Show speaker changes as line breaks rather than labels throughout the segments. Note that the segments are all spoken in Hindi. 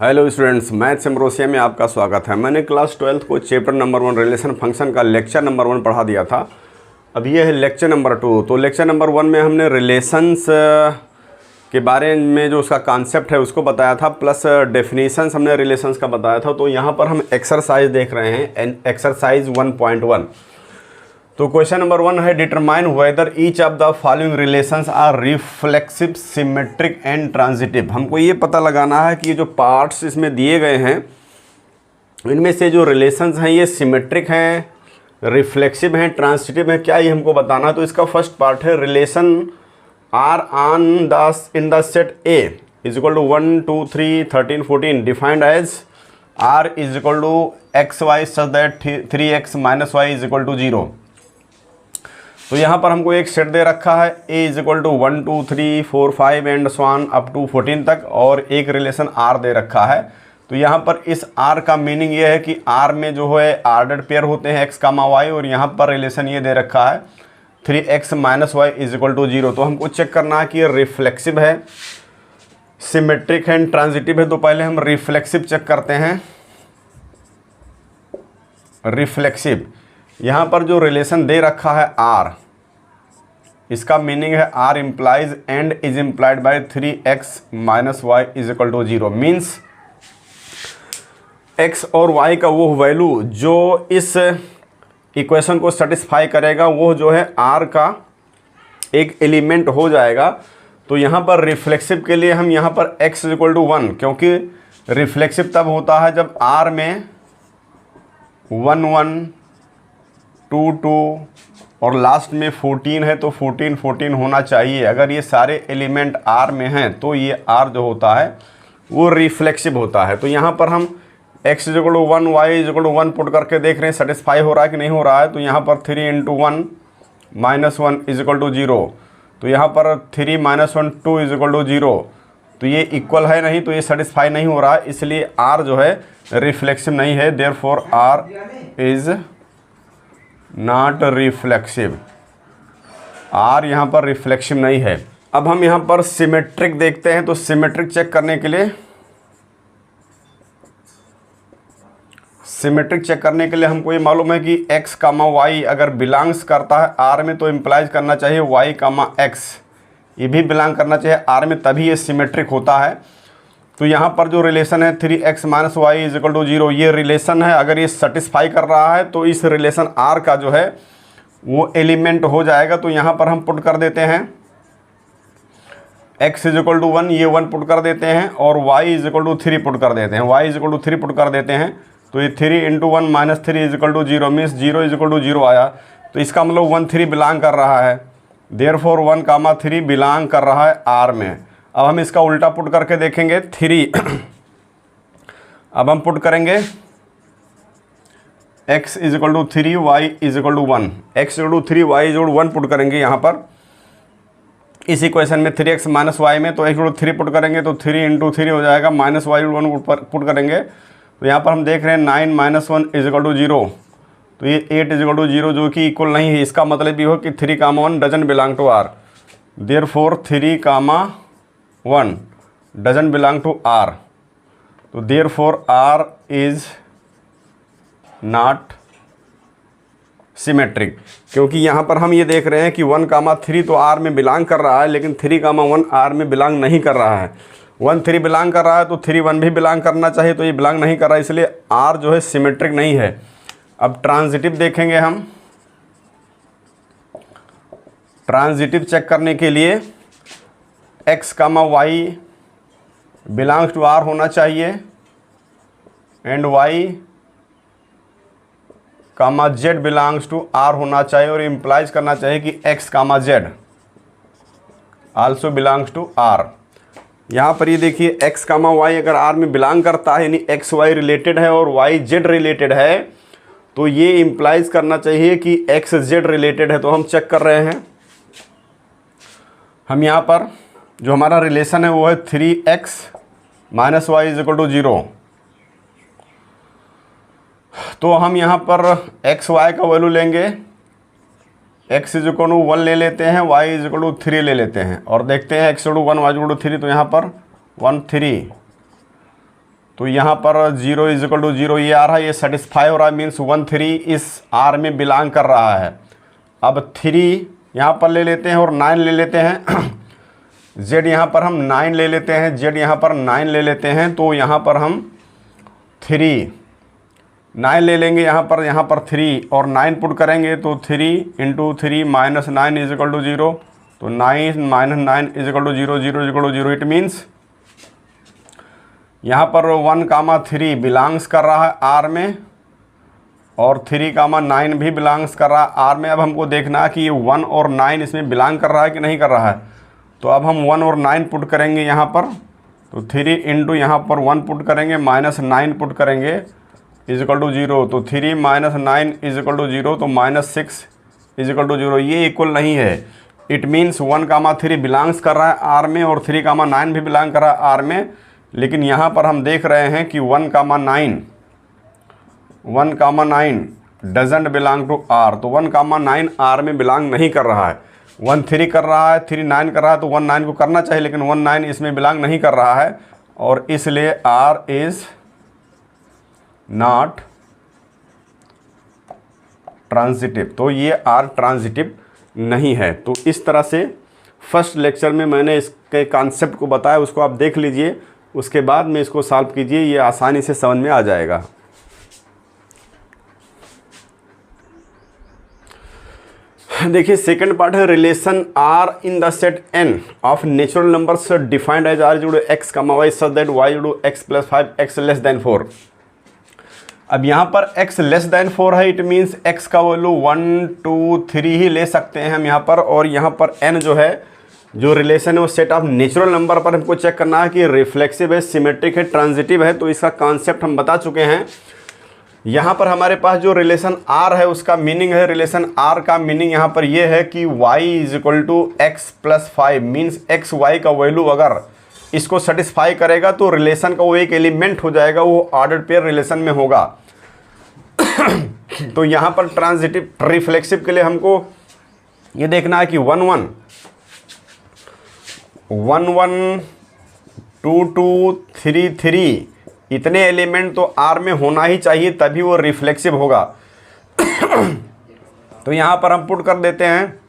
हेलो स्टूडेंट्स, मैथ्स एम्ब्रोसिया में आपका स्वागत है। मैंने क्लास 12th को चैप्टर नंबर 1 रिलेशन फंक्शन का लेक्चर नंबर 1 पढ़ा दिया था। अब ये है लेक्चर नंबर 2। तो लेक्चर नंबर 1 में हमने रिलेशंस के बारे में जो उसका कॉन्सेप्ट है उसको बताया था, प्लस डेफिनेशंस हमने रिलेशंस का बताया था। तो यहाँ पर हम एक्सरसाइज देख रहे हैं, एक्सरसाइज 1.1। तो क्वेश्चन नंबर 1 है, determine whether each of the following relations are reflexive, symmetric and transitive. हमको ये पता लगाना है कि ये जो पार्ट्स इसमें दिए गए हैं इनमें से जो रिलेशंस हैं ये सिमेट्रिक हैं, रिफ्लेक्सिव हैं, ट्रांजिटिव हैं, क्या ये हमको बताना है। तो इसका फर्स्ट पार्ट है, relation R on the in the set A is equal to 1 2 3 13 14 defined as R is equal to x y such that 3x minus y is equal to 0। तो यहाँ पर हमको एक सेट दे रखा है, a is equal to 1 2 3 4 5 and so on up to 14 तक, और एक रिलेशन r दे रखा है। तो यहाँ पर इस r का मीनिंग ये है कि r में जो है आर्डर्ड पेयर होते हैं x, y, और यहाँ पर रिलेशन ये दे रखा है 3x minus y is equal to 0। तो हमको चेक करना है कि ये रिफ्लेक्सिव है, सिमेट्रिक है, ट्रांजिटिव है। तो पहले हम रिफ्लेक्सिव चेक करते हैं। रिफ्लेक्सिव, यहाँ पर जो रिलेशन दे रखा है r, इसका मीनिंग है r implies and is implied by 3x minus y is equal to 0। Means x और y का वो वैल्यू जो इस इक्वेशन को सेटिस्फाई करेगा वो जो है r का एक एलिमेंट हो जाएगा। तो यहाँ पर रिफ्लेक्सिव के लिए हम यहाँ पर x इज इक्वल टू 1, क्योंकि रिफ्लेक्सिव तब होता है जब r में 1 1 2 2 और लास्ट में 14 है, तो 14 14 होना चाहिए। अगर ये सारे एलिमेंट R में हैं तो ये R जो होता है वो रिफ्लेक्सिव होता है। तो यहाँ पर हम x is equal to 1 y is equal to 1 put करके देख रहे हैं सेटिस्फाई हो रहा है कि नहीं हो रहा है। तो यहाँ पर 3 into 1 minus 1 is equal to 0। तो यहाँ पर 3 माइनस 1 2 इज इक्वल टू 0। तो ये इक्वल है नहीं, तो ये सेटिस्फाई नहीं हो रहा है, इसलिए R जो है रिफ्लेक्सिव नहीं है। Therefore R is not reflexive, R यहाँ पर रिफ्लेक्सिव नहीं है। अब हम यहाँ पर सिमेट्रिक देखते हैं। तो सिमेट्रिक चेक करने के लिए हमको ये मालूम है कि x, y अगर बिलोंग्स करता है R में तो इम्प्लाइज करना चाहिए y, x ये भी बिलोंग करना चाहिए R में, तभी ये सिमेट्रिक होता है। तो यहाँ पर जो रिलेशन है 3x minus y is equal to 0, ये रिलेशन है। अगर ये सेटिस्फाई कर रहा है तो इस रिलेशन R का जो है वो एलिमेंट हो जाएगा। तो यहाँ पर हम पुट कर देते हैं x इज इक्वल टू 1, ये 1 पुट कर देते हैं, और y is equal to 3 put कर देते हैं। y is equal to 3 put कर देते हैं, तो ये 3 into 1 minus 3 is equal to 0, means 0 is equal to 0 आया। तो इसका मतलब 1 3 बिलोंग कर रहा है, देयरफॉर 1 3 बिलोंग कर रहा है R में। अब हम इसका उल्टा पुट करके देखेंगे 3 अब हम पुट करेंगे x is equal to 3 y is equal to 1, x is equal to 3 y is equal to 1 put करेंगे यहाँ पर इस इक्वेशन में 3x माइनस वाई में। तो x इक्वल टू 3 पुट करेंगे तो 3 इंटू 3 हो जाएगा, माइनस वाई 1 पुट करेंगे। तो यहाँ पर हम देख रहे हैं 9 माइनस 1 इज इक्वल टू 0। तो ये 8 इज इक्वल टू 0 जो कि इक्वल नहीं है। इसका मतलब ये हो कि 3 1 doesn't belong to R, therefore 3 1 doesn't belong to R। तो therefore R is not symmetric, क्योंकि यहाँ पर हम ये देख रहे हैं कि 1 3 तो R में बिलोंग कर रहा है, लेकिन 3 1 R में बिलोंग नहीं कर रहा है। 1 3 बिलोंग कर रहा है तो 3 1 भी बिलोंग करना चाहिए, तो ये बिलोंग नहीं कर रहा है, इसलिए R जो है सिमेट्रिक नहीं है। अब ट्रांजिटिव देखेंगे हम। ट्रांजिटिव चेक करने के लिए x, y belongs to R होना चाहिए, and y, z belongs to R होना चाहिए, और इम्प्लाइज करना चाहिए कि x, z also belongs to R। यहाँ पर ये देखिए x, y अगर R में बिलोंग करता है, यानी x y रिलेटेड है और y z रिलेटेड है, तो ये इम्प्लाइज करना चाहिए कि x z रिलेटेड है। तो हम चेक कर रहे हैं। हम यहाँ पर जो हमारा रिलेशन है वो है 3x minus y is equal to 0। तो हम यहाँ पर x y का वैल्यू लेंगे, x इज इक्वल टू 1 ले लेते हैं, y इज इक्वल टू 3 ले लेते हैं, और देखते हैं x equal to 1 y equal to 3। तो यहाँ पर 1 3 तो यहाँ पर 0 इज इक्वल टू 0 ये आ रहा है, ये सेटिस्फाई हो रहा है, मीन्स 1 3 इस आर में बिलोंग कर रहा है। अब 3 यहाँ पर ले लेते हैं और 9 ले लेते हैं z यहाँ पर हम 9 ले लेते हैं, z यहाँ पर 9 ले लेते हैं, तो यहाँ पर हम 9 ले लेंगे, यहाँ पर 3 और 9 पुट करेंगे तो 3 into 3 minus 9 is equal to 0, तो 9 minus 9 is equal to 0, 0 is equal to 0। It means यहाँ पर 1,3 बिलोंग्स कर रहा है आर में और 3,9 भी बिलोंग्स कर रहा है आर में। अब हमको देखना है कि ये 1 और 9 इसमें बिलोंग कर रहा है कि नहीं कर रहा है। तो अब हम 1 और 9 पुट करेंगे यहाँ पर, तो 3 इंटू यहाँ पर 1 पुट करेंगे माइनस 9 पुट करेंगे इज इक्वल टू 0, तो 3 माइनस 9 इज इक्वल टू 0, तो माइनस 6 इज इक्वल टू 0। ये इक्वल नहीं है। इट मीन्स 1,3 बिलोंग्स कर रहा है आर में और 3,9 भी बिलोंग कर रहा है आर में, लेकिन यहाँ पर हम देख रहे हैं कि 1,9 डजंट बिलोंग टू आर, तो 1,9 आर में बिलोंग नहीं कर रहा है। 1 3 कर रहा है, 3 9 कर रहा है, तो 1 9 को करना चाहिए, लेकिन 1 9 इसमें बिलोंग नहीं कर रहा है और इसलिए आर इज़ नॉट ट्रांजिटिव। तो ये आर ट्रांजिटिव नहीं है। तो इस तरह से फर्स्ट लेक्चर में मैंने इसके कॉन्सेप्ट को बताया, उसको आप देख लीजिए, उसके बाद में इसको सॉल्व कीजिए, ये आसानी से समझ में आ जाएगा। देखिए सेकंड पार्ट है relation R in the set N of natural numbers defined as R जुड़े x comma y such that y जुड़ो x plus 5 x less than 4। अब यहाँ पर x लेस देन 4 है, इट मीन्स x का वैल्यू 1 2 3 ही ले सकते हैं हम यहाँ पर, और यहाँ पर n जो है जो रिलेशन है वो सेट ऑफ नेचुरल नंबर पर हमको चेक करना है कि रिफ्लेक्सिव है, सिमेट्रिक है, ट्रांजिटिव है। तो इसका कॉन्सेप्ट हम बता चुके हैं। यहाँ पर हमारे पास जो रिलेशन r है उसका मीनिंग है, रिलेशन r का मीनिंग यहाँ पर ये है कि y is equal to x plus 5, means x y का वैल्यू अगर इसको सेटिस्फाई करेगा तो रिलेशन का वो एक एलिमेंट हो जाएगा, वो ऑर्डर्ड पेयर रिलेशन में होगा। तो यहाँ पर ट्रांजिटिव रिफ्लेक्सिव के लिए हमको ये देखना है कि 1 1 1 1 2 2 3 3 इतने एलिमेंट तो आर में होना ही चाहिए, तभी वो रिफ्लेक्सिव होगा। तो यहाँ पर हम पुट कर देते हैं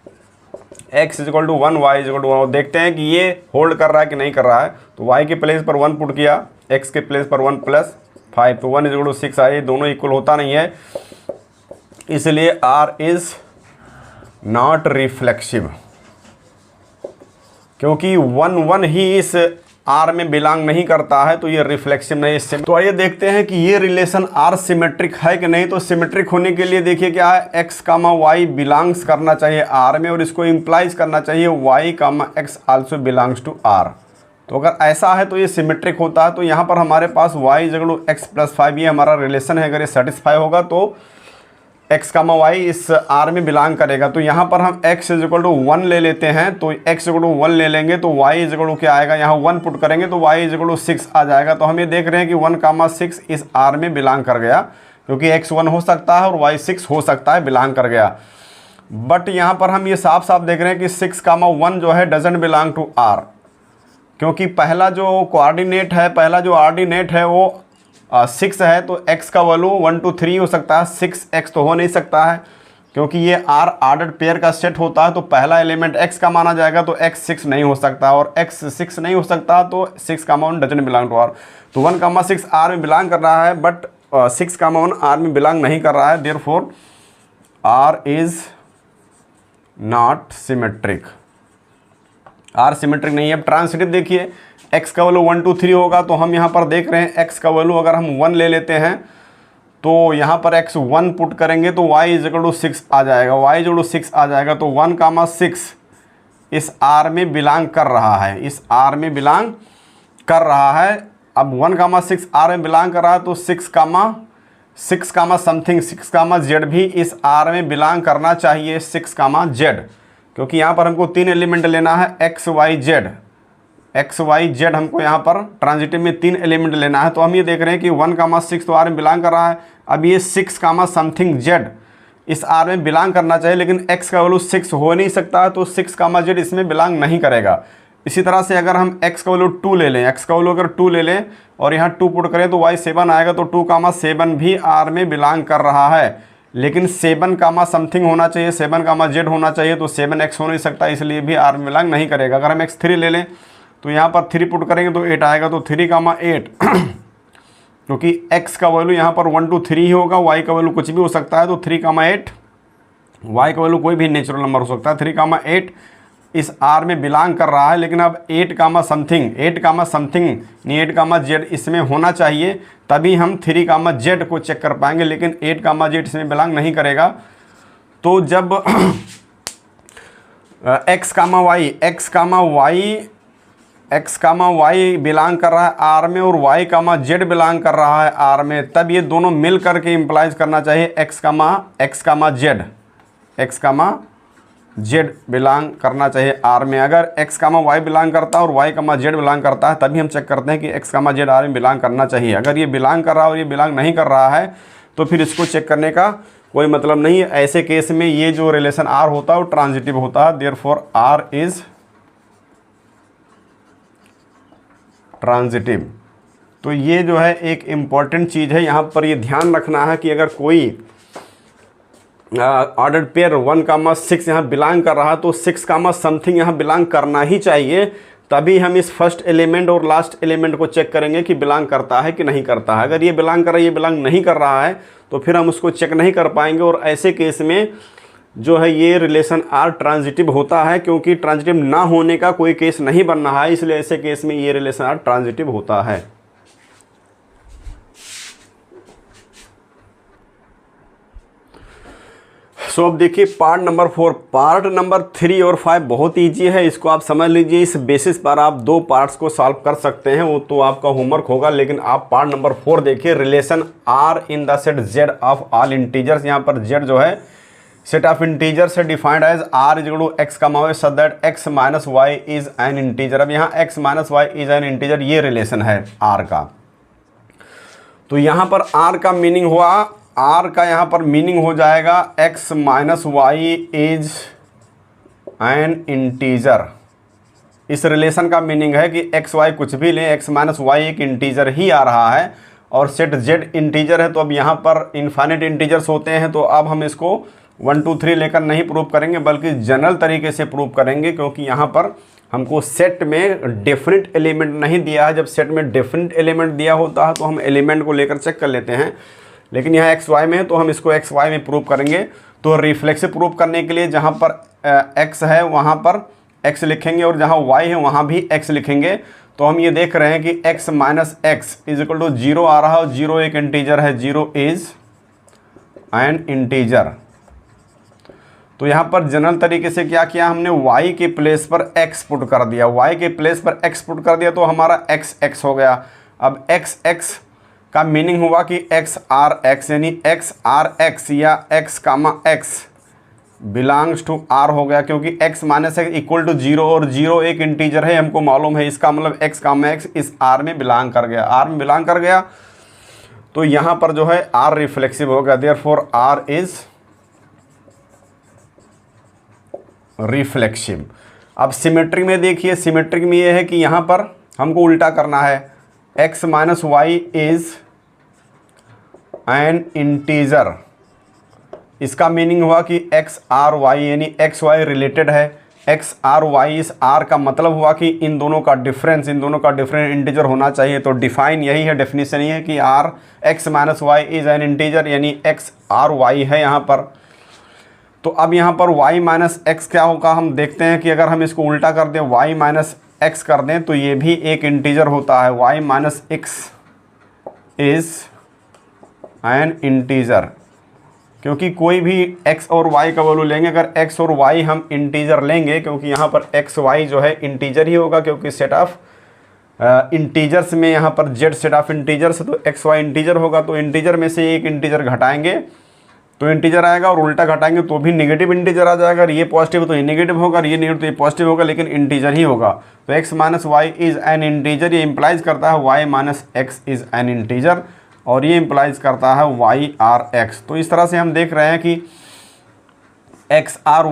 x is equal to 1 y is equal to 1, देखते हैं कि ये होल्ड कर रहा है कि नहीं कर रहा है। तो y के प्लेस पर 1 पुट किया, x के प्लेस पर 1 प्लस 5, तो 1 इज इक्वल टू 6 आए, दोनों इक्वल होता नहीं है, इसलिए r इज नॉट रिफ्लेक्सिव, क्योंकि 1 1 ही इस आर में बिलोंग नहीं करता है, तो ये रिफ्लेक्सिव नहीं है। तो आइए देखते हैं कि ये रिलेशन आर सिमेट्रिक है कि नहीं। तो सिमेट्रिक होने के लिए देखिए क्या है, एक्स कामा वाई बिलोंग्स करना चाहिए आर में और इसको इम्प्लाइज करना चाहिए y comma x also belongs to R. तो अगर ऐसा है तो ये सिमेट्रिक होता है। तो यहाँ पर हमारे पास Y is equal to x plus 5 ये हमारा रिलेशन है। अगर ये सेटिस्फाई होगा तो x कामा वाई इस r में बिलोंग करेगा। तो यहाँ पर हम x इज इक्वल टू 1 ले लेते हैं, तो x इक्वल टू 1 ले लेंगे तो y इज इक्वल टू क्या आएगा, यहाँ 1 पुट करेंगे तो y इज इक्वल टू 6 आ जाएगा। तो हम ये देख रहे हैं कि 1 कामा 6 इस r में बिलोंग कर गया, क्योंकि x 1 हो सकता है और y 6 हो सकता है, बिलोंग कर गया। बट यहाँ पर हम ये साफ साफ देख रहे हैं कि 6 कामा 1 जो है डजंट बिलोंग टू r, क्योंकि पहला जो कोऑर्डिनेट है, पहला जो ऑर्डिनेट है वो 6 है, तो x का वैल्यू 1 2 3 हो सकता है, 6x तो हो नहीं सकता है, क्योंकि ये r ऑर्डर्ड पेयर का सेट होता है। तो पहला एलिमेंट x का माना जाएगा, तो x 6 नहीं हो सकता, और x 6 नहीं हो सकता तो 6 कामा 1 डजंट बिलोंग टू r। तो 1 कामा 6 r में बिलोंग कर रहा है, बट 6 कामा 1 r में बिलोंग नहीं कर रहा है, therefore r is not symmetric, r symmetric नहीं है। अब ट्रांजिटिव देखिए, x का वैल्यू 1 2 3 होगा, तो हम यहाँ पर देख रहे हैं x का वैल्यू अगर हम 1 ले लेते हैं तो यहाँ पर x 1 पुट करेंगे तो y इज इक्वल टू 6 आ जाएगा, y इज इक्वल टू 6 आ जाएगा। तो 1 कामा 6 इस r में बिलोंग कर रहा है, इस r में बिलोंग कर रहा है। अब 1 कामा 6 r में बिलोंग कर रहा है, तो 6 कामा समथिंग 6 कामा z भी इस r में बिलोंग करना चाहिए, 6 कामा z, क्योंकि यहाँ पर हमको 3 एलिमेंट लेना है, x y z हमको यहाँ पर ट्रांजिटिव में 3 एलिमेंट लेना है। तो हम ये देख रहे हैं कि 1 कामा 6 तो r में बिलोंग कर रहा है। अब ये 6 कामा समथिंग z इस r में बिलोंग करना चाहिए, लेकिन x का वैल्यू 6 हो नहीं सकता, तो 6 कामा z इसमें बिलोंग नहीं करेगा। इसी तरह से अगर हम x का वैल्यू 2 ले लें, x का वैल्यू अगर 2 ले लें और यहाँ 2 पुट करें तो y 7 आएगा, तो 2, 7 भी R में बिलोंग कर रहा है, लेकिन 7, समथिंग होना चाहिए, 7, z होना चाहिए, तो 7x हो नहीं सकता, इसलिए भी R में बिलोंग नहीं करेगा। अगर हम x3 ले लें तो यहाँ पर 3 पुट करेंगे तो 8 आएगा, तो 3, 8 क्योंकि x का वैल्यू यहाँ पर 1, 2, 3 ही होगा, y का वैल्यू कुछ भी हो सकता है, तो 3, 8 y का वैल्यू कोई भी नेचुरल नंबर हो सकता है। 3, 8 इस R में बिलोंग कर रहा है, लेकिन अब 8, समथिंग नहीं 8, z इसमें होना चाहिए, तभी हम 3, z को चेक कर पाएंगे, लेकिन 8, z इसमें बिलोंग नहीं करेगा। तो जब x, y बिलोंग कर रहा है R में और y, z बिलोंग कर रहा है R में, तब ये दोनों मिल करके इम्प्लाइज करना चाहिए x, z बिलोंग करना चाहिए R में। अगर x, y बिलोंग करता है और y, z बिलोंग करता है, तभी हम चेक करते हैं कि x, z R में बिलोंग करना चाहिए। अगर ये बिलोंग कर रहा है और ये बिलोंग नहीं कर रहा है तो फिर इसको चेक करने का कोई मतलब नहीं है। ऐसे केस में ये जो रिलेशन R होता है वो ट्रांजिटिव होता है, देयरफॉर R इज ट्रांजिटिव। तो ये जो है एक इम्पॉर्टेंट चीज़ है, यहाँ पर ये ध्यान रखना है कि अगर कोई ऑर्डर्ड पेयर 1, 6 यहाँ बिलोंग कर रहा है तो 6, समथिंग यहाँ बिलोंग करना ही चाहिए, तभी हम इस फर्स्ट एलिमेंट और लास्ट एलिमेंट को चेक करेंगे कि बिलोंग करता है कि नहीं करता है। अगर ये बिलोंग कर रहा है, ये बिलोंग नहीं कर रहा है, तो फिर हम उसको चेक नहीं कर पाएंगे, और ऐसे केस में जो है ये रिलेशन R ट्रांजिटिव होता है, क्योंकि ट्रांजिटिव ना होने का कोई केस नहीं बन रहा है, इसलिए ऐसे केस में ये रिलेशन R ट्रांजिटिव होता है। सो अब देखिए पार्ट नंबर 4। पार्ट नंबर 3 और 5 बहुत ईजी है, इसको आप समझ लीजिए। इस बेसिस पर आप 2 पार्ट्स को सॉल्व कर सकते हैं, वो तो आपका होमवर्क होगा, लेकिन आप पार्ट नंबर 4 देखिए। Relation R in the set Z of all integers. यहाँ पर Z जो है सेट ऑफ इंटीजर से defined as R is equal to x, y so that x minus y is an integer. अब यहाँ x minus y is an integer, ये रिलेशन है R का। तो यहाँ पर R का मीनिंग हुआ, R का यहाँ पर मीनिंग हो जाएगा x minus y is an integer. इस रिलेशन का मीनिंग है कि x y कुछ भी लें, x माइनस वाई एक इंटीजर ही आ रहा है, और सेट Z इंटीजर है। तो अब यहाँ पर इनफाइनाइट इंटीजर्स होते हैं, तो अब हम इसको 1, 2, 3 लेकर नहीं प्रूव करेंगे, बल्कि जनरल तरीके से प्रूव करेंगे, क्योंकि यहाँ पर हमको सेट में डेफिनेट एलिमेंट नहीं दिया है। जब सेट में डेफिनेट एलिमेंट दिया होता है तो हम एलिमेंट को लेकर चेक कर लेते हैं, लेकिन यहाँ एक्स वाई में है तो हम इसको एक्स वाई में प्रूव करेंगे। तो रिफ्लेक्सिव प्रूव करने के लिए जहाँ पर एक्स है वहाँ पर एक्स लिखेंगे, और जहाँ वाई है वहाँ भी एक्स लिखेंगे। तो हम ये देख रहे हैं कि x minus x is equal to 0 आ रहा है, और 0 एक इंटीजर है, 0 इज एन इंटीजर। तो यहाँ पर जनरल तरीके से क्या किया हमने, y के प्लेस पर x पुट कर दिया, y के प्लेस पर x पुट कर दिया, तो हमारा x हो गया। अब x का मीनिंग हुआ कि x आर x, यानी x आर x या x, x belongs to R हो गया, क्योंकि x minus x equal to 0, और 0 एक इंटीजर है, हमको मालूम है। इसका मतलब x, x इस R में बिलोंग कर गया, R में बिलोंग कर गया। तो यहाँ पर जो है R रिफ्लेक्सिव हो गया, देयरफॉर R इज रिफ्लेक्सिव। अब सिमेट्री में देखिए, सिमेट्रिक में ये है कि यहाँ पर हमको उल्टा करना है, x minus y is an integer. इसका मीनिंग हुआ कि x आर वाई, यानी x y रिलेटेड है, x आर वाई इस R का मतलब हुआ कि इन दोनों का डिफरेंस इंटीजर होना चाहिए। तो डिफाइन यही है, डेफिनेशन ये है कि R x minus y is an integer, यानी x आर वाई है यहाँ पर। तो अब यहाँ पर y माइनस एक्स क्या होगा, हम देखते हैं कि अगर हम इसको उल्टा कर दें, y माइनस एक्स कर दें, तो ये भी एक इंटीजर होता है, y minus x is an integer. क्योंकि कोई भी x और y का वैल्यू लेंगे, अगर x और y हम इंटीजर लेंगे, क्योंकि यहाँ पर x y जो है इंटीजर ही होगा, क्योंकि सेट ऑफ इंटीजर्स में यहाँ पर z सेट ऑफ इंटीजर्स, तो x y इंटीजर होगा। तो इंटीजर में से एक इंटीजर घटाएंगे तो इंटीजर आएगा, और उल्टा घटाएंगे तो भी नेगेटिव इंटीजर आ जाएगा। ये पॉजिटिव तो ये नेगेटिव होगा, ये नेगेटिव तो ये पॉजिटिव होगा, लेकिन इंटीजर ही होगा। तो x minus y is an integer, ये इंप्लाइज करता है y minus x is an integer, और ये इंप्लाइज करता है y आर एक्स। तो इस तरह से हम देख रहे हैं कि x R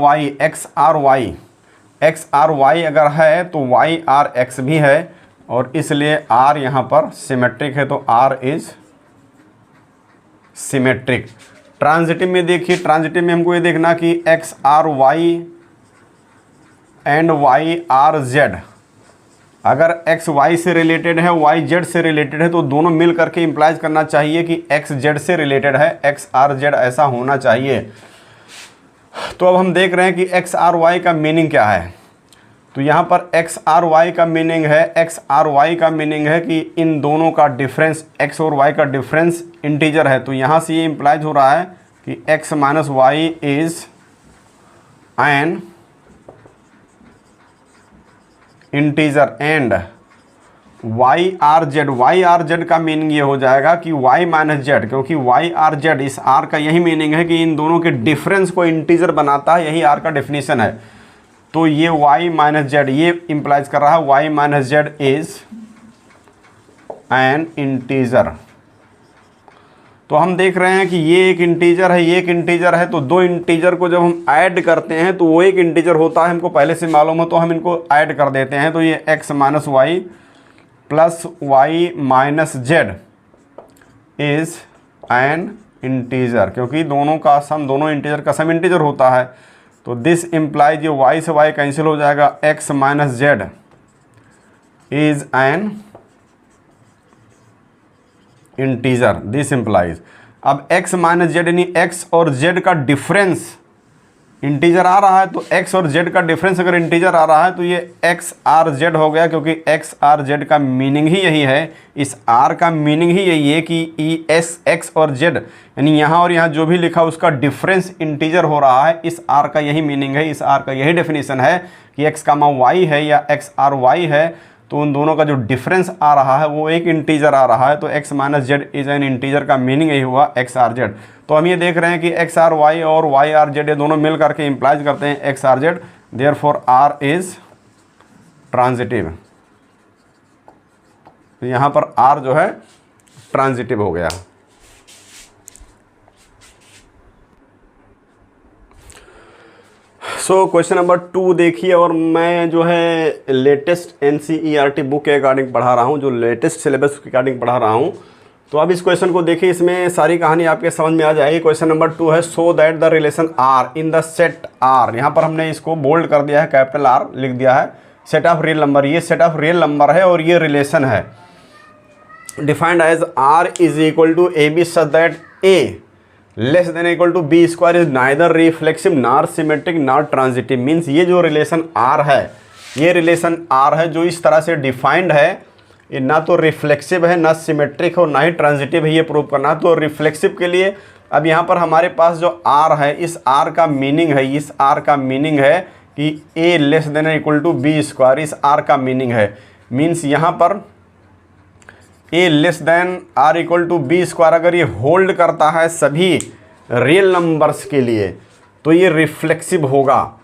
y x R y अगर है तो वाई आर एक्स भी है, और इसलिए आर यहाँ पर सिमेट्रिक है, तो आर इज सिमेट्रिक। ट्रांजिटिव में देखिए, ट्रांजिटिव में हमको ये देखना कि x R y and y R z, अगर एक्स वाई से रिलेटेड है, वाई जेड से रिलेटेड है, तो दोनों मिल करके इम्प्लाइज करना चाहिए कि एक्स जेड से रिलेटेड है, एक्स आर जेड ऐसा होना चाहिए। तो अब हम देख रहे हैं कि एक्स आर वाई का मीनिंग क्या है। तो यहाँ पर एक्स आर वाई का मीनिंग है, एक्स आर वाई का मीनिंग है कि इन दोनों का डिफरेंस, एक्स और वाई का डिफरेंस इंटीजर है। तो यहाँ से ये इम्प्लाइज हो रहा है कि x minus y is an integer and y R z का मीनिंग ये हो जाएगा कि वाई माइनस जेड, क्योंकि वाई आर जेड, इस आर का यही मीनिंग है कि इन दोनों के डिफरेंस को इंटीजर बनाता है, यही आर का डेफिनेशन है। तो ये वाई माइनस जेड ये इंप्लाइज कर रहा है y minus z is an integer. तो हम देख रहे हैं कि ये एक इंटीजर है, ये एक इंटीजर है, तो दो इंटीजर को जब हम ऐड करते हैं तो वो एक इंटीजर होता है, हमको पहले से मालूम हो, तो हम इनको ऐड कर देते हैं। तो ये x minus y plus y minus z is an integer, क्योंकि दोनों का सम, दोनों इंटीजर का सम इंटीजर होता है। तो दिस इम्प्लाइज, ये वाई से वाई कैंसिल हो जाएगा, x minus z is an integer, this implies. अब x माइनस जेड यानी x और z का डिफरेंस इंटीजर आ रहा है, तो x और z का डिफरेंस अगर इंटीजर आ रहा है तो ये x आर जेड हो गया, क्योंकि x आर जेड का मीनिंग ही यही है, इस r का मीनिंग ही यही है कि ई एस x और z यानी यहाँ और यहाँ जो भी लिखा उसका डिफरेंस इंटीजर हो रहा है, इस r का यही मीनिंग है, इस r का यही डेफिनेशन है कि x कामा y है या x आर वाई है, तो उन दोनों का जो डिफरेंस आ रहा है वो एक इंटीजर आ रहा है। तो x minus z is an integer का मीनिंग यही हुआ एक्स आर जेड। तो हम ये देख रहे हैं कि एक्स आर वाई और वाई आर जेड ये दोनों मिल करके इम्प्लाइज करते हैं x R z, therefore R is transitive. तो यहाँ पर आर जो है ट्रांजिटिव हो गया। सो क्वेश्चन नंबर 2 देखिए, और मैं जो है लेटेस्ट NCERT बुक के अकॉर्डिंग पढ़ा रहा हूँ, जो लेटेस्ट सिलेबस के अकॉर्डिंग पढ़ा रहा हूँ। तो अब इस क्वेश्चन को देखिए, इसमें सारी कहानी आपके समझ में आ जाएगी। क्वेश्चन नंबर 2 है, so that the relation R in the set R, यहाँ पर हमने इसको बोल्ड कर दिया है, कैपिटल आर लिख दिया है, सेट ऑफ रियल नंबर, ये सेट ऑफ रियल नंबर है और ये रिलेशन है defined as R is equal to A B such that A less than equal to B square is neither reflexive nor symmetric nor transitive. Means ये जो रिलेशन आर है, ये रिलेशन आर है जो इस तरह से डिफाइंड है, ये ना तो रिफ्लेक्सिव है, ना सिमेट्रिक और ना ही ट्रांजिटिव है, ये प्रूव करना। तो रिफ्लेक्सिव के लिए अब यहाँ पर हमारे पास जो आर है, इस आर का मीनिंग है, इस आर का मीनिंग है कि A less than equal to B square, इस आर का मीनिंग है। मीन्स यहाँ पर A less than are equal to B square अगर ये होल्ड करता है सभी रियल नंबर्स के लिए, तो ये रिफ्लेक्सिव होगा,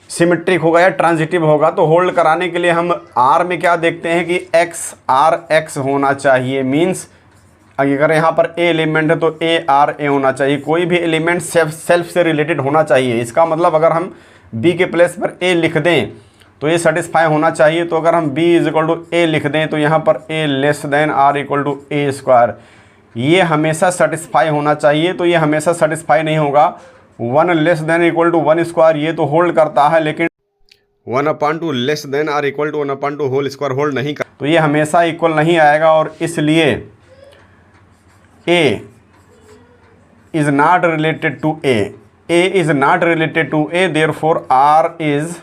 सिमेट्रिक होगा या ट्रांजिटिव होगा। तो होल्ड कराने के लिए हम आर में क्या देखते हैं कि एक्स आर एक्स होना चाहिए। मीन्स अगर यहाँ पर ए एलिमेंट है तो ए आर ए होना चाहिए, कोई भी एलिमेंट सेल्फ से रिलेटेड होना चाहिए। इसका मतलब अगर हम बी के प्लेस पर ए लिख दें तो ये सेटिस्फाई होना चाहिए। तो अगर हम b is equal to a लिख दें तो यहाँ पर a less than are equal to A square, ये हमेशा सेटिस्फाई होना चाहिए। तो ये हमेशा सेटिस्फाई नहीं होगा। 1 less than equal to 1 square ये तो होल्ड करता है, लेकिन 1/2 less than are equal to 1/2 whole square hold नहीं कर, तो ये हमेशा इक्वल नहीं आएगा। और इसलिए a is not related to a is not related to a, therefore r is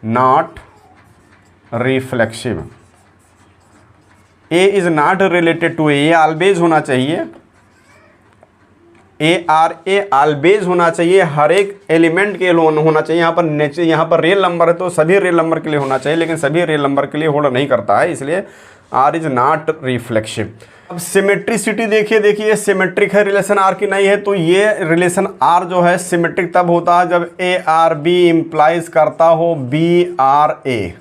not reflexive. A is not related to A always होना चाहिए, ए ऑलवेज होना चाहिए, हर एक एलिमेंट के लिए होना चाहिए। यहाँ पर नेचर, यहाँ पर रियल नंबर है तो सभी रियल नंबर के लिए होना चाहिए, लेकिन सभी रियल नंबर के लिए होल्ड नहीं करता है, इसलिए आर इज नॉट रिफ्लेक्सिव। अब सिमेट्रिसिटी देखिए सिमेट्रिक है रिलेशन आर की नहीं है, तो ये रिलेशन आर जो है सिमेट्रिक तब होता है जब ए आर बी इम्प्लाइज करता हो बी आर ए।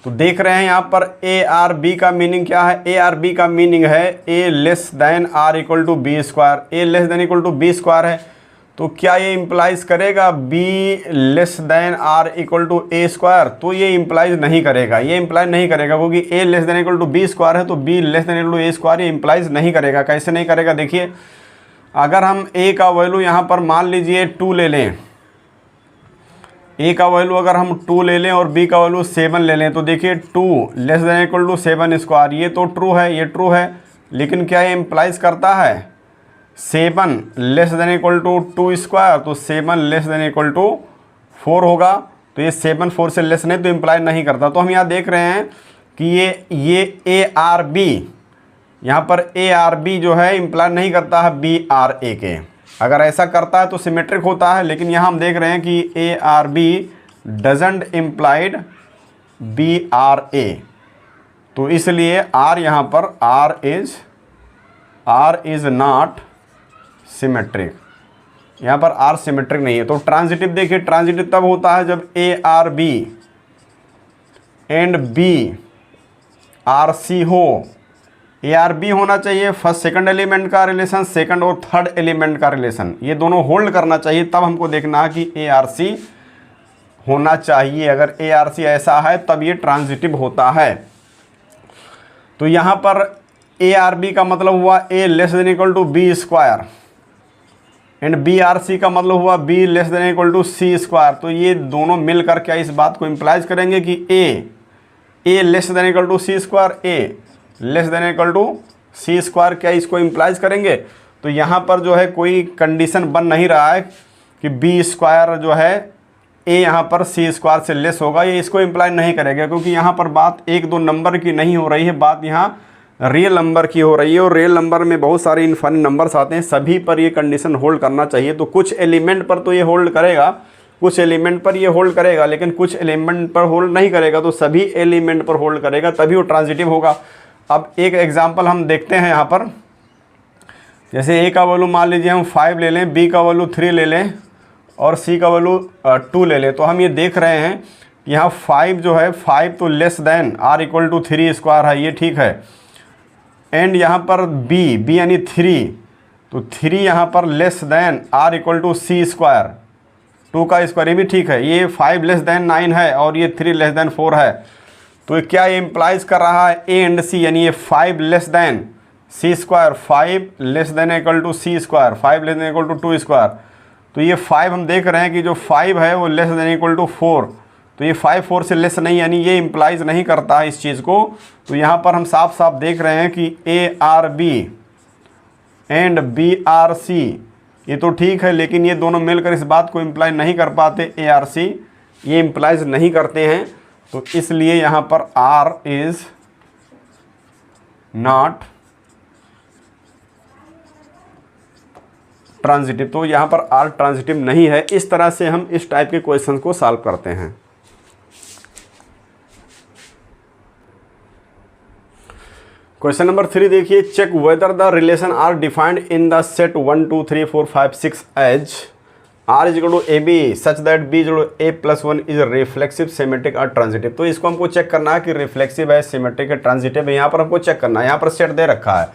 तो देख रहे हैं यहाँ पर ए आर बी का मीनिंग क्या है, ए आर बी का मीनिंग है A less than are equal to B square, A less than equal to B square है। तो क्या ये इम्प्लाइज करेगा B less than are equal to A square? तो ये इम्प्लाइज नहीं करेगा, ये इम्प्लाइज नहीं करेगा, क्योंकि A less than equal to B square है, तो B less than equal to A square ये इम्प्लाइज नहीं करेगा। कैसे नहीं करेगा? देखिए, अगर हम ए का वैल्यू यहाँ पर मान लीजिए 2 ले लें, ए का वैल्यू अगर हम 2 ले लें और बी का वैल्यू 7 ले लें, तो देखिए 2 less than equal to 7 square, ये तो ट्रू है, ये ट्रू है, लेकिन क्या ये इम्प्लाइज करता है 7 less than equal to 2 square? तो 7 लेस देन इक्वल टू 4 होगा, तो ये 7 4 से लेस नहीं, तो इम्प्लाई नहीं करता। तो हम यहाँ देख रहे हैं कि ये ए आर बी, यहाँ पर ए आर बी जो है इम्प्लाई नहीं करता है बी आर ए के। अगर ऐसा करता है तो सिमेट्रिक होता है, लेकिन यहाँ हम देख रहे हैं कि A R B doesn't implied B R A, तो इसलिए आर यहाँ पर आर इज नॉट सिमेट्रिक, यहाँ पर आर सिमेट्रिक नहीं है। तो ट्रांजिटिव देखिए, ट्रांजिटिव तब होता है जब A R B and B R C हो। ए आर बी होना चाहिए फर्स्ट सेकंड एलिमेंट का रिलेशन, सेकंड और थर्ड एलिमेंट का रिलेशन, ये दोनों होल्ड करना चाहिए, तब हमको देखना है कि ए आर सी होना चाहिए। अगर ए आर सी ऐसा है तब ये ट्रांजिटिव होता है। तो यहाँ पर ए आर बी का मतलब हुआ A less than equal to B square and B R C का मतलब हुआ B less than equal to C square. तो ये दोनों मिलकर क्या इस बात को इम्प्लाइज करेंगे कि A less than equal to C square, A less than equal to C square, क्या इसको इम्प्लाइज करेंगे? तो यहाँ पर जो है कोई कंडीशन बन नहीं रहा है कि बी स्क्वायर जो है ए यहाँ पर सी स्क्वायर से लेस होगा, ये इसको इम्प्लाई नहीं करेगा, क्योंकि यहाँ पर बात 1-2 नंबर की नहीं हो रही है, बात यहाँ रियल नंबर की हो रही है, और रियल नंबर में बहुत सारे इनफाइनाइट नंबर्स आते हैं, सभी पर ये कंडीशन होल्ड करना चाहिए। तो कुछ एलिमेंट पर तो ये होल्ड करेगा, कुछ एलिमेंट पर ये होल्ड करेगा, लेकिन कुछ एलिमेंट पर होल्ड नहीं करेगा, तो सभी एलिमेंट पर होल्ड करेगा तभी वो ट्रांजिटिव होगा। अब एक एग्जांपल हम देखते हैं यहाँ पर, जैसे ए का वैल्यू मान लीजिए हम 5 ले लें, बी का वैल्यू 3 ले लें और सी का वैल्यू 2 ले लें, तो हम ये देख रहे हैं कि यहाँ 5 जो है 5 तो less than are equal to 3 square है, ये ठीक है, एंड यहाँ पर बी यानी 3, तो 3 यहाँ पर less than are equal to C square, 2 का स्क्वायर, ये भी ठीक है। ये 5 लेस देन 9 है और ये 3 लेस देन 4 है, तो क्या ये इम्प्लाइज कर रहा है ए एंड सी, यानी ये 5 less than C square, 5 less than equal to C square, 5 less than equal to 2 square. तो ये 5 हम देख रहे हैं कि जो 5 है वो लेस देन इक्वल टू 4, तो ये 5 4 से लेस नहीं, यानी ये इम्प्लाइज नहीं करता है इस चीज़ को। तो यहाँ पर हम साफ साफ देख रहे हैं कि A R B and B R C ये तो ठीक है, लेकिन ये दोनों मिलकर इस बात को इम्प्लाई नहीं कर पाते, ए आर सी ये इम्प्लाइज नहीं करते हैं, तो इसलिए यहाँ पर आर इज नॉट ट्रांजिटिव। तो यहाँ पर आर ट्रांजिटिव नहीं है। इस तरह से हम इस टाइप के क्वेश्चन को सॉल्व करते हैं। क्वेश्चन नंबर 3 देखिए, check whether the relation R defined in the set 1 2 3 4 5 6 as R is equal to A B such that B is A plus 1 is reflexive symmetric और ट्रांजिटिव। तो इसको हमको चेक करना है कि रिफ्लेक्सिव है, सिमेट्रिक है, ट्रांजिटिव है, यहाँ पर हमको चेक करना है। यहाँ पर सेट दे रखा है,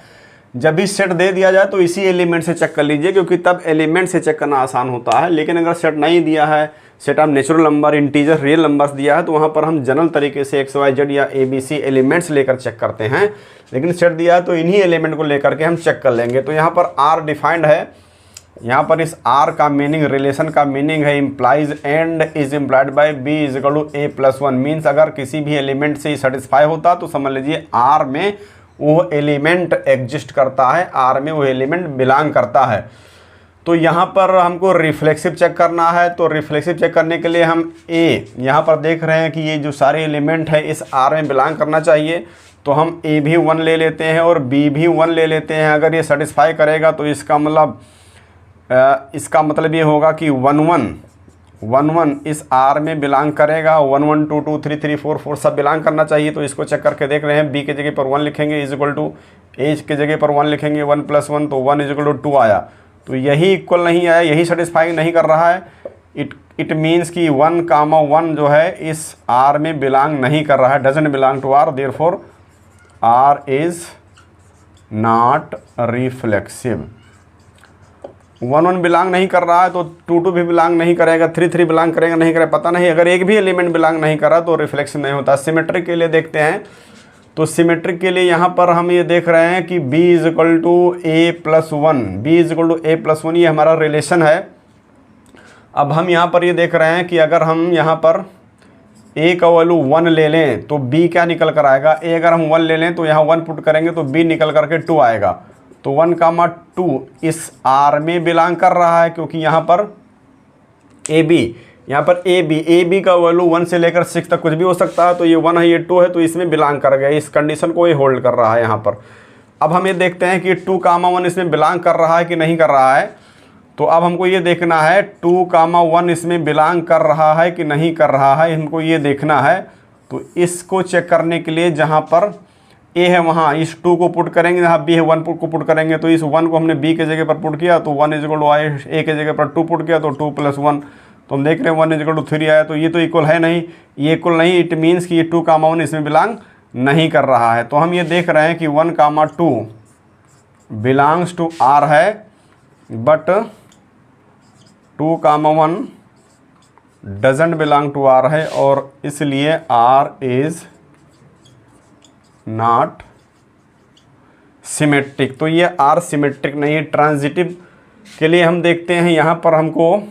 जब भी सेट दे दिया जाए तो इसी एलिमेंट से चेक कर लीजिए, क्योंकि तब एलिमेंट से चेक करना आसान होता है। लेकिन अगर सेट नहीं दिया है, set of natural number, integer, real numbers दिया है, तो वहाँ पर हम जनरल तरीके से एक्स वाई जेड या ए बी सी एलिमेंट्स लेकर चेक करते हैं। लेकिन सेट दिया है तो इन्हीं एलिमेंट को लेकर के हम चेक कर लेंगे। तो यहाँ पर आर डिफाइंड है, यहाँ पर इस आर का मीनिंग, रिलेशन का मीनिंग है implies and is implied by B is equal to A plus 1। Means अगर किसी भी एलिमेंट से सेटिस्फाई होता तो समझ लीजिए आर में वो एलिमेंट एग्जिस्ट करता है, आर में वो एलिमेंट बिलोंग करता है। तो यहाँ पर हमको रिफ्लेक्सिव चेक करना है, तो रिफ्लेक्सिव चेक करने के लिए हम ए यहाँ पर देख रहे हैं कि ये जो सारे एलिमेंट है इस आर में बिलोंग करना चाहिए, तो हम ए भी 1 ले लेते हैं और बी भी 1 ले लेते हैं। अगर ये सेटिस्फाई करेगा तो इसका मतलब ये होगा कि 1 1 इस आर में बिलोंग करेगा, 1 1 2 2 3 3 4 4 सब बिलोंग करना चाहिए। तो इसको चेक करके देख रहे हैं, बी के जगह पर 1 लिखेंगे इज इक्वल टू एज के जगह पर 1 लिखेंगे, 1 प्लस 1 तो 1 इज इक्वल टू 2 आया। तो यही इक्वल नहीं आया, यही सेटिस्फाई नहीं कर रहा है। इट मीन्स कि 1 कामा 1 जो है इस आर में बिलोंग नहीं कर रहा है, doesn't belong to R, therefore R is not reflexive. 1 belong नहीं कर रहा है तो 2 भी बिलोंग नहीं करेगा, 3 बिलोंग करेगा नहीं करेगा, पता नहीं। अगर एक भी एलिमेंट बिलोंग नहीं कर रहा तो रिफ्लेक्शन नहीं होता। सिमेट्रिक के लिए देखते हैं, तो सिमेट्रिक के लिए यहाँ पर हम ये देख रहे हैं कि b is equal to a plus 1, B is equal to a plus 1, ये हमारा रिलेशन है। अब हम यहाँ पर ये देख रहे हैं कि अगर हम यहाँ पर a का वैल्यू 1 ले लें तो b क्या निकल कर आएगा, a अगर हम 1 ले लें तो यहाँ 1 पुट करेंगे तो b निकल करके 2 आएगा। तो 1, 2 इस R में बिलोंग कर रहा है, क्योंकि यहाँ पर यहाँ पर ए बी का वैल्यू 1 से लेकर 6 तक कुछ भी हो सकता है। तो ये 1 है, ये 2 है, तो इसमें बिलोंग कर गया, इस कंडीशन को ये होल्ड कर रहा है यहाँ पर। अब हम ये देखते हैं कि 2, 1 इसमें बिलोंग कर रहा है कि नहीं कर रहा है। तो अब हमको ये देखना है 2, 1 इसमें बिलोंग कर रहा है कि नहीं कर रहा है, हमको ये देखना है। तो इसको चेक करने के लिए जहाँ पर a है वहाँ इस 2 को पुट करेंगे, जहाँ b है 1 को पुट करेंगे। तो इस 1 को हमने b के जगह पर पुट किया तो 1 इज इक्वल टू a के जगह पर 2 पुट किया तो 2 प्लस 1, तो हम देख रहे हैं 1 इज इक्वल टू 3 आया। तो ये तो इक्वल है नहीं, ये इक्वल नहीं, इट मीन्स कि ये 2, 1 इसमें बिलोंग नहीं कर रहा है। तो हम ये देख रहे हैं कि 1, 2 बिलोंग्स टू R है, but 2, 1 doesn't belong to R है, और इसलिए R इज नॉट सिमेट्रिक। तो ये R सिमेट्रिक नहीं है। ट्रांजिटिव के लिए हम देखते हैं, यहाँ पर हमको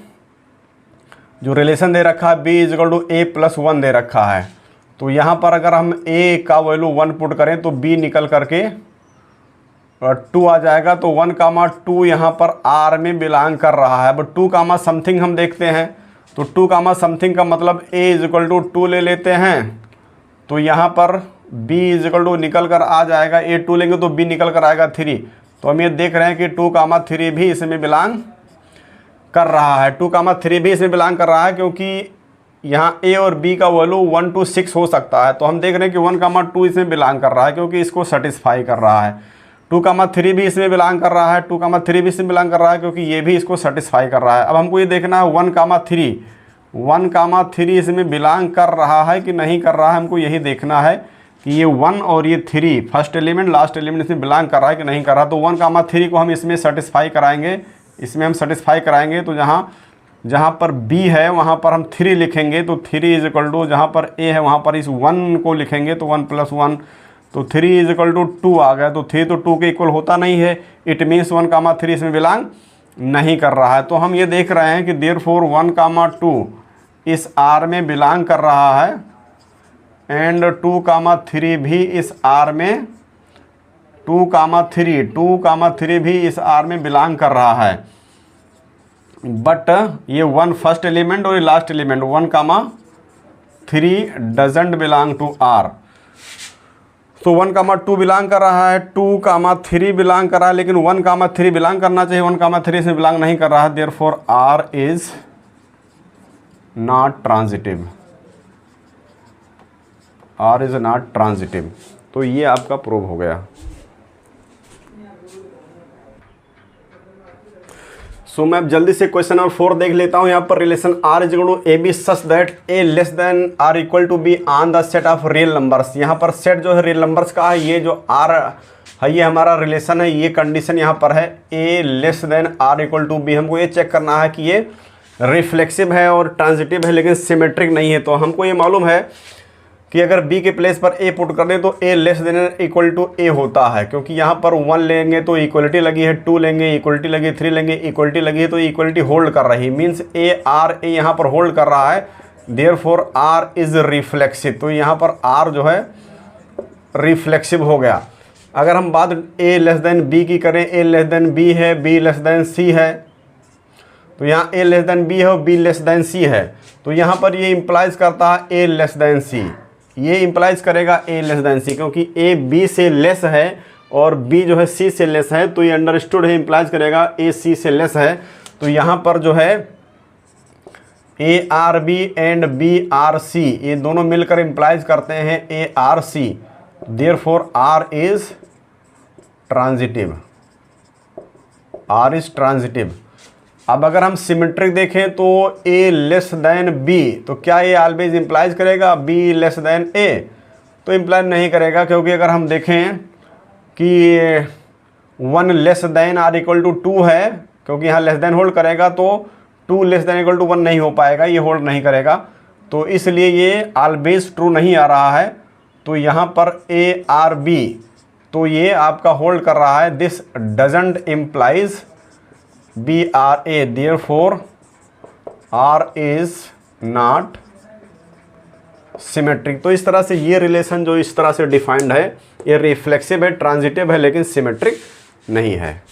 जो रिलेशन दे रखा है b is equal to a plus 1 दे रखा है। तो यहाँ पर अगर हम a का वैल्यू 1 पुट करें तो b निकल करके 2 आ जाएगा। तो 1, 2 यहाँ पर R में बिलोंग कर रहा है। बट 2, समथिंग हम देखते हैं, तो 2, समथिंग का मतलब a इज इक्वल टू 2 ले लेते हैं। तो यहाँ पर b इज इक्वल टू निकल कर आ जाएगा, a 2 लेंगे तो b निकल कर आएगा 3। तो हम ये देख रहे हैं कि 2, 3 भी इसमें बिलोंग कर रहा है। 2, 3 भी इसमें बिलोंग कर रहा है, क्योंकि यहाँ a और b का वैल्यू 1 to 6 हो सकता है। तो हम देख रहे हैं कि 1, 2 इसमें बिलोंग कर रहा है, क्योंकि इसको सेटिस्फाई कर रहा है। 2, 3 भी इसमें बिलोंग कर रहा है, 2, 3 भी इसमें बिलोंग कर रहा है, क्योंकि ये भी इसको सेटिस्फाई कर रहा है। अब हमको ये देखना है 1, 3 इसमें बिलोंग कर रहा है कि नहीं कर रहा है। हमको यही देखना है कि ये 1 और ये 3 फर्स्ट एलिमेंट लास्ट एलिमेंट इसमें बिलोंग कर रहा है कि नहीं कर रहा। तो 1, 3 को हम इसमें सेटिस्फाई कराएंगे, इसमें हम सेटिस्फाई कराएंगे। तो जहाँ पर b है वहाँ पर हम 3 लिखेंगे। तो 3 इज इक्वल टू, जहाँ पर a है वहाँ पर इस 1 को लिखेंगे तो 1 प्लस 1, तो 3 इज इक्वल टू 2 आ गया। तो 3 तो 2 के इक्वल होता नहीं है, इट मीन्स 1, 3 इसमें बिलोंग नहीं कर रहा है। तो हम ये देख रहे हैं कि देयरफॉर 1, 2 इस R में बिलोंग कर रहा है, एंड 2, 3 भी इस R में 2, 3 भी इस R में बिलोंग कर रहा है। बट ये 1 फर्स्ट एलिमेंट और ये last element 1, 3 doesn't belong to R। तो 1, 2 बिलोंग कर रहा है, 2, 3 बिलोंग कर रहा है, लेकिन 1, 3 बिलोंग करना चाहिए, 1, 3 इसमें बिलोंग नहीं कर रहा है। Therefore R is not transitive, R is not transitive. तो ये आपका प्रूव हो गया। सो मैं अब जल्दी से क्वेश्चन नंबर 4 देख लेता हूँ। यहाँ पर relation R is equal to A B such that A less than are equal to B on the set of real numbers. यहाँ पर सेट जो है रियल नंबर्स का है, ये जो R है ये हमारा रिलेशन है, ये कंडीशन यहाँ पर है A less than are equal to B. हमको ये चेक करना है कि ये रिफ्लेक्सिव है और ट्रांजिटिव है, लेकिन सिमेट्रिक नहीं है। तो हमको ये मालूम है कि अगर b के प्लेस पर a पुट कर दें तो a less than equal to a होता है, क्योंकि यहाँ पर 1 लेंगे तो इक्वलिटी लगी है, 2 लेंगे इक्वलिटी लगी, 3 लेंगे इक्वलिटी लगी है, तो इक्वलिटी होल्ड कर रही है, मीन्स a यहाँ पर होल्ड कर रहा है। Therefore r is reflexive. तो यहाँ पर r जो है रिफ्लेक्सिव हो गया। अगर हम बात a लेस देन b की करें, a लेस देन b है, b लेस देन c है, तो यहाँ a लेस देन b है और b लेस देन c है। तो यहाँ पर ये इम्प्लाइज करता है a लेस देन c, ये इम्प्लाइज करेगा a लेस देन c, क्योंकि a b से लेस है और b जो है c से लेस है, तो ये अंडरस्टूड है, इम्प्लाइज करेगा a c से लेस है। तो यहाँ पर जो है a r b and b r c ये दोनों मिलकर इम्प्लाइज करते हैं a r c। Therefore r is transitive, r is transitive. अब अगर हम सिमेट्रिक देखें तो a लेस देन b, तो क्या ये ऑलवेज इम्प्लाइज करेगा b लेस देन a? तो इम्प्लाइज नहीं करेगा, क्योंकि अगर हम देखें कि 1 less than are equal to 2 है क्योंकि यहाँ लेस देन होल्ड करेगा तो 2 लेस देन इक्वल टू 1 नहीं हो पाएगा, ये होल्ड नहीं करेगा, तो इसलिए ये ऑलवेज ट्रू नहीं आ रहा है। तो यहाँ पर ए आर बी, तो ये आपका होल्ड कर रहा है, this doesn't implies B R A, therefore R is not symmetric. तो इस तरह से ये रिलेशन जो इस तरह से डिफाइंड है, ये रिफ्लेक्सिव है, ट्रांजिटिव है, लेकिन सिमेट्रिक नहीं है।